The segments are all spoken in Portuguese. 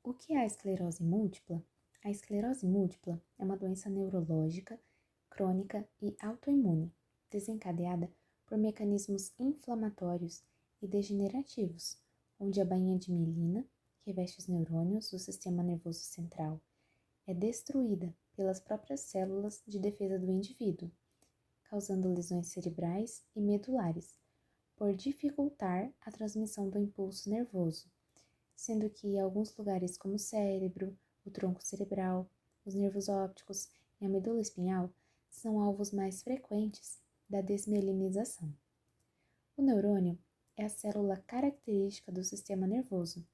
O que é a esclerose múltipla? A esclerose múltipla é uma doença neurológica, crônica e autoimune, desencadeada por mecanismos inflamatórios e degenerativos, onde a bainha de mielina, que reveste os neurônios do sistema nervoso central, é destruída pelas próprias células de defesa do indivíduo, causando lesões cerebrais e medulares, por dificultar a transmissão do impulso nervoso, sendo que alguns lugares como o cérebro, o tronco cerebral, os nervos ópticos e a medula espinhal são alvos mais frequentes da desmielinização. O neurônio é a célula característica do sistema nervoso.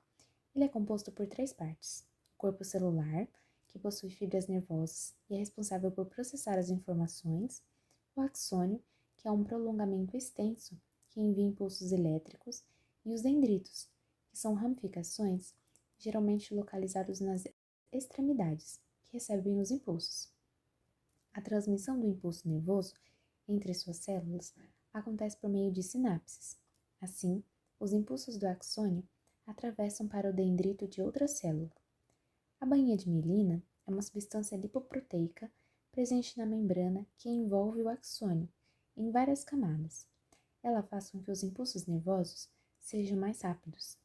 Ele é composto por três partes: o corpo celular, que possui fibras nervosas e é responsável por processar as informações, o axônio, que é um prolongamento extenso que envia impulsos elétricos, e os dendritos, que são ramificações geralmente localizados nas extremidades, que recebem os impulsos. A transmissão do impulso nervoso entre suas células acontece por meio de sinapses. Assim, os impulsos do axônio atravessam para o dendrito de outra célula. A bainha de mielina é uma substância lipoproteica presente na membrana que envolve o axônio, em várias camadas. Ela faz com que os impulsos nervosos sejam mais rápidos.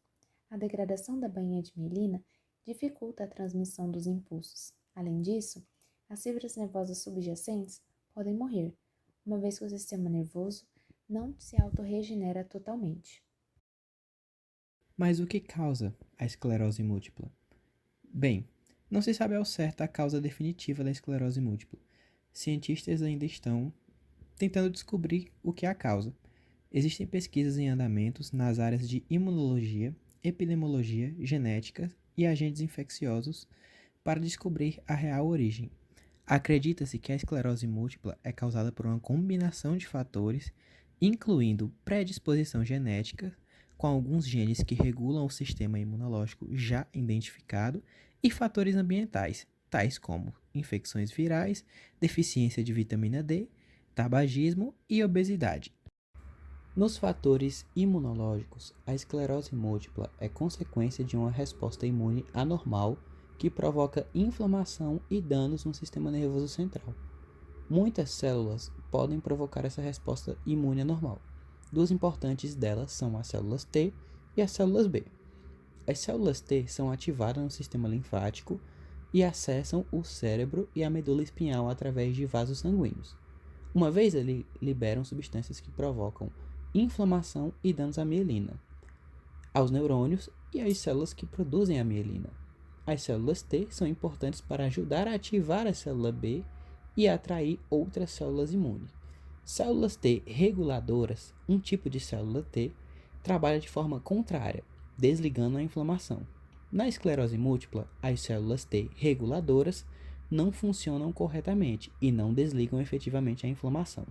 A degradação da bainha de mielina dificulta a transmissão dos impulsos. Além disso, as fibras nervosas subjacentes podem morrer, uma vez que o sistema nervoso não se autorregenera totalmente. Mas o que causa a esclerose múltipla? Bem, não se sabe ao certo a causa definitiva da esclerose múltipla. Cientistas ainda estão tentando descobrir o que é a causa. Existem pesquisas em andamentos nas áreas de imunologia, epidemiologia, genética e agentes infecciosos para descobrir a real origem. Acredita-se que a esclerose múltipla é causada por uma combinação de fatores, incluindo predisposição genética, com alguns genes que regulam o sistema imunológico já identificado, e fatores ambientais, tais como infecções virais, deficiência de vitamina D, tabagismo e obesidade. Nos fatores imunológicos, a esclerose múltipla é consequência de uma resposta imune anormal que provoca inflamação e danos no sistema nervoso central. Muitas células podem provocar essa resposta imune anormal. Duas importantes delas são as células T e as células B. As células T são ativadas no sistema linfático e acessam o cérebro e a medula espinhal através de vasos sanguíneos. Uma vez ali, liberam substâncias que provocam inflamação e danos à mielina, aos neurônios e às células que produzem a mielina. As células T são importantes para ajudar a ativar a célula B e atrair outras células imunes. Células T reguladoras, um tipo de célula T, trabalha de forma contrária, desligando a inflamação. Na esclerose múltipla, as células T reguladoras não funcionam corretamente e não desligam efetivamente a inflamação.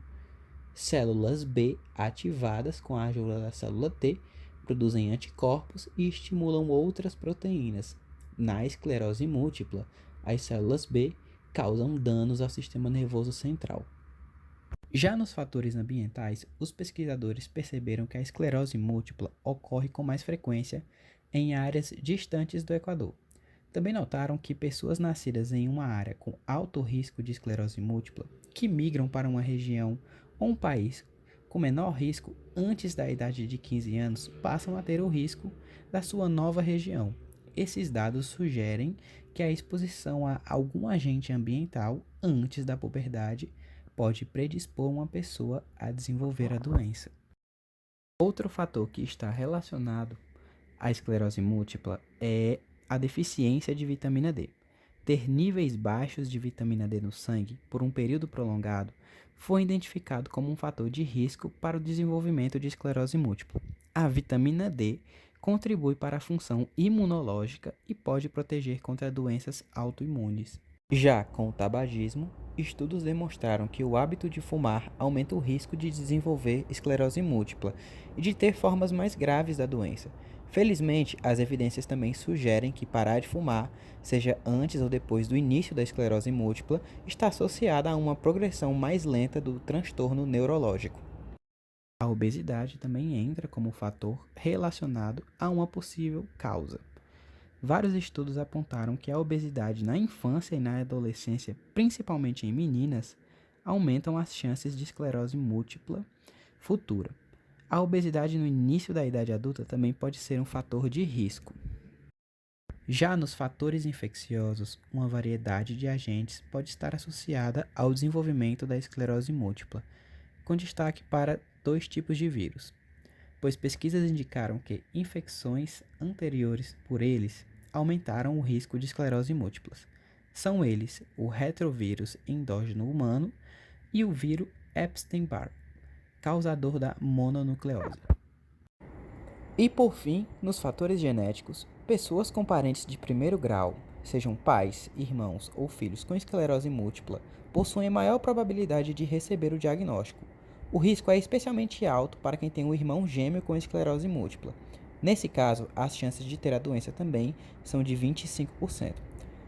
Células B ativadas com a ajuda da célula T produzem anticorpos e estimulam outras proteínas. Na esclerose múltipla, as células B causam danos ao sistema nervoso central. Já nos fatores ambientais, os pesquisadores perceberam que a esclerose múltipla ocorre com mais frequência em áreas distantes do Equador. Também notaram que pessoas nascidas em uma área com alto risco de esclerose múltipla, que migram para uma região ou um país com menor risco antes da idade de 15 anos, passam a ter o risco da sua nova região. Esses dados sugerem que a exposição a algum agente ambiental antes da puberdade pode predispor uma pessoa a desenvolver a doença. Outro fator que está relacionado à esclerose múltipla é a deficiência de vitamina D. Ter níveis baixos de vitamina D no sangue por um período prolongado foi identificado como um fator de risco para o desenvolvimento de esclerose múltipla. A vitamina D contribui para a função imunológica e pode proteger contra doenças autoimunes. Já com o tabagismo, estudos demonstraram que o hábito de fumar aumenta o risco de desenvolver esclerose múltipla e de ter formas mais graves da doença. Felizmente, as evidências também sugerem que parar de fumar, seja antes ou depois do início da esclerose múltipla, está associada a uma progressão mais lenta do transtorno neurológico. A obesidade também entra como fator relacionado a uma possível causa. Vários estudos apontaram que a obesidade na infância e na adolescência, principalmente em meninas, aumentam as chances de esclerose múltipla futura. A obesidade no início da idade adulta também pode ser um fator de risco. Já nos fatores infecciosos, uma variedade de agentes pode estar associada ao desenvolvimento da esclerose múltipla, com destaque para dois tipos de vírus, pois pesquisas indicaram que infecções anteriores por eles aumentaram o risco de esclerose múltiplas. São eles o retrovírus endógeno humano e o vírus Epstein-Barr, causador da mononucleose. E por fim, nos fatores genéticos, pessoas com parentes de primeiro grau, sejam pais, irmãos ou filhos com esclerose múltipla, possuem maior probabilidade de receber o diagnóstico. O risco é especialmente alto para quem tem um irmão gêmeo com esclerose múltipla. Nesse caso, as chances de ter a doença também são de 25%.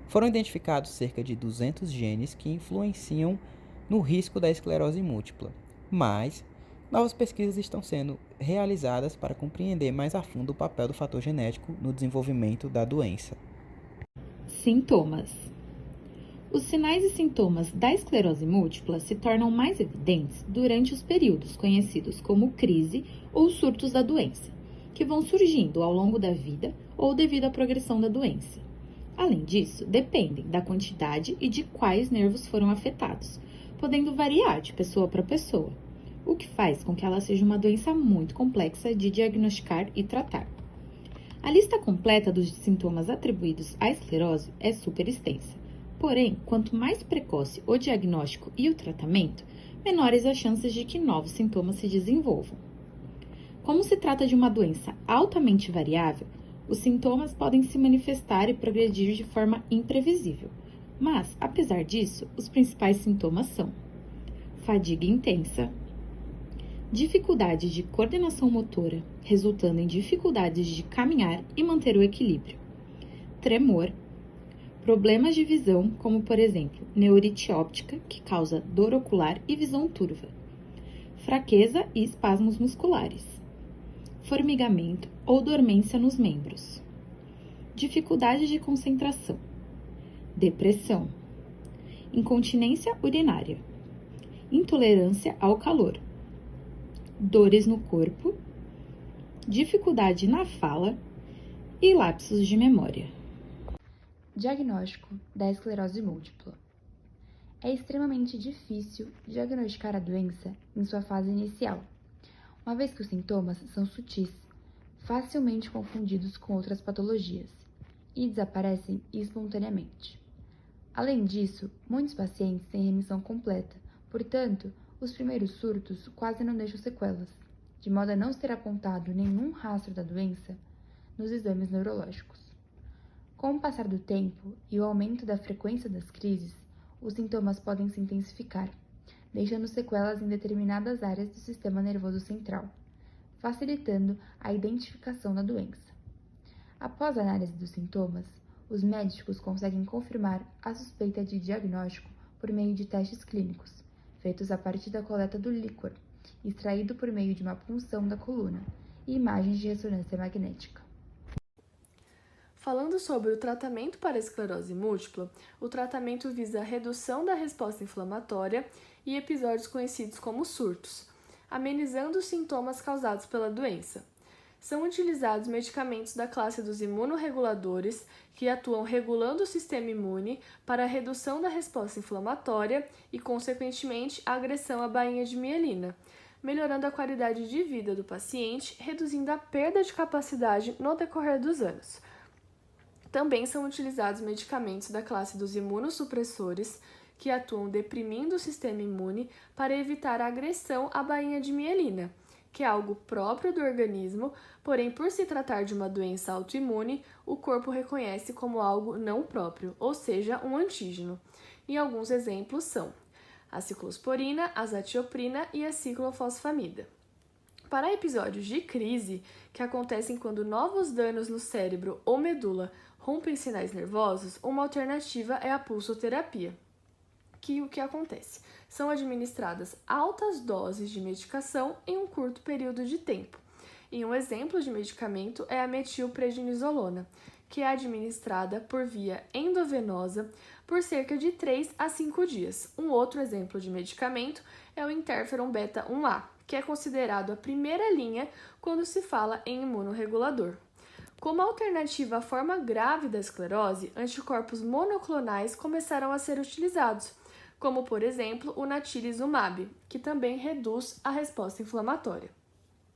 Foram identificados cerca de 200 genes que influenciam no risco da esclerose múltipla, mas novas pesquisas estão sendo realizadas para compreender mais a fundo o papel do fator genético no desenvolvimento da doença. Sintomas. Os sinais e sintomas da esclerose múltipla se tornam mais evidentes durante os períodos conhecidos como crise ou surtos da doença, que vão surgindo ao longo da vida ou devido à progressão da doença. Além disso, dependem da quantidade e de quais nervos foram afetados, podendo variar de pessoa para pessoa, o que faz com que ela seja uma doença muito complexa de diagnosticar e tratar. A lista completa dos sintomas atribuídos à esclerose é super extensa. Porém, quanto mais precoce o diagnóstico e o tratamento, menores as chances de que novos sintomas se desenvolvam. Como se trata de uma doença altamente variável, os sintomas podem se manifestar e progredir de forma imprevisível. Mas, apesar disso, os principais sintomas são fadiga intensa, dificuldade de coordenação motora, resultando em dificuldades de caminhar e manter o equilíbrio, tremor, problemas de visão, como por exemplo, neurite óptica, que causa dor ocular e visão turva, fraqueza e espasmos musculares, formigamento ou dormência nos membros, dificuldade de concentração, depressão, incontinência urinária, intolerância ao calor, dores no corpo, dificuldade na fala e lapsos de memória. Diagnóstico da esclerose múltipla. É extremamente difícil diagnosticar a doença em sua fase inicial, uma vez que os sintomas são sutis, facilmente confundidos com outras patologias e desaparecem espontaneamente. Além disso, muitos pacientes têm remissão completa, portanto, os primeiros surtos quase não deixam sequelas, de modo a não ser apontado nenhum rastro da doença nos exames neurológicos. Com o passar do tempo e o aumento da frequência das crises, os sintomas podem se intensificar, deixando sequelas em determinadas áreas do sistema nervoso central, facilitando a identificação da doença. Após a análise dos sintomas, os médicos conseguem confirmar a suspeita de diagnóstico por meio de testes clínicos, feitos a partir da coleta do líquor, extraído por meio de uma punção da coluna, e imagens de ressonância magnética. Falando sobre o tratamento para a esclerose múltipla, o tratamento visa a redução da resposta inflamatória e episódios conhecidos como surtos, amenizando os sintomas causados pela doença. São utilizados medicamentos da classe dos imunorreguladores, que atuam regulando o sistema imune para a redução da resposta inflamatória e, consequentemente, a agressão à bainha de mielina, melhorando a qualidade de vida do paciente, reduzindo a perda de capacidade no decorrer dos anos. Também são utilizados medicamentos da classe dos imunossupressores, que atuam deprimindo o sistema imune para evitar a agressão à bainha de mielina, que é algo próprio do organismo, porém, por se tratar de uma doença autoimune, o corpo reconhece como algo não próprio, ou seja, um antígeno. E alguns exemplos são a ciclosporina, a azatioprina e a ciclofosfamida. Para episódios de crise, que acontecem quando novos danos no cérebro ou medula rompem sinais nervosos, uma alternativa é a pulsoterapia. O que acontece? São administradas altas doses de medicação em um curto período de tempo. E um exemplo de medicamento é a metilprednisolona, que é administrada por via endovenosa por cerca de 3 a 5 dias. Um outro exemplo de medicamento é o interferon beta-1A, que é considerado a primeira linha quando se fala em imunorregulador. Como alternativa à forma grave da esclerose, anticorpos monoclonais começaram a ser utilizados, como, por exemplo, o natalizumab, que também reduz a resposta inflamatória.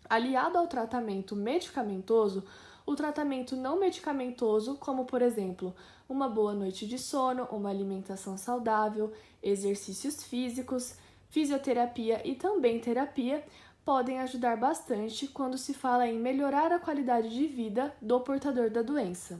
Aliado ao tratamento medicamentoso, o tratamento não medicamentoso, como, por exemplo, uma boa noite de sono, uma alimentação saudável, exercícios físicos, fisioterapia e também terapia, podem ajudar bastante quando se fala em melhorar a qualidade de vida do portador da doença.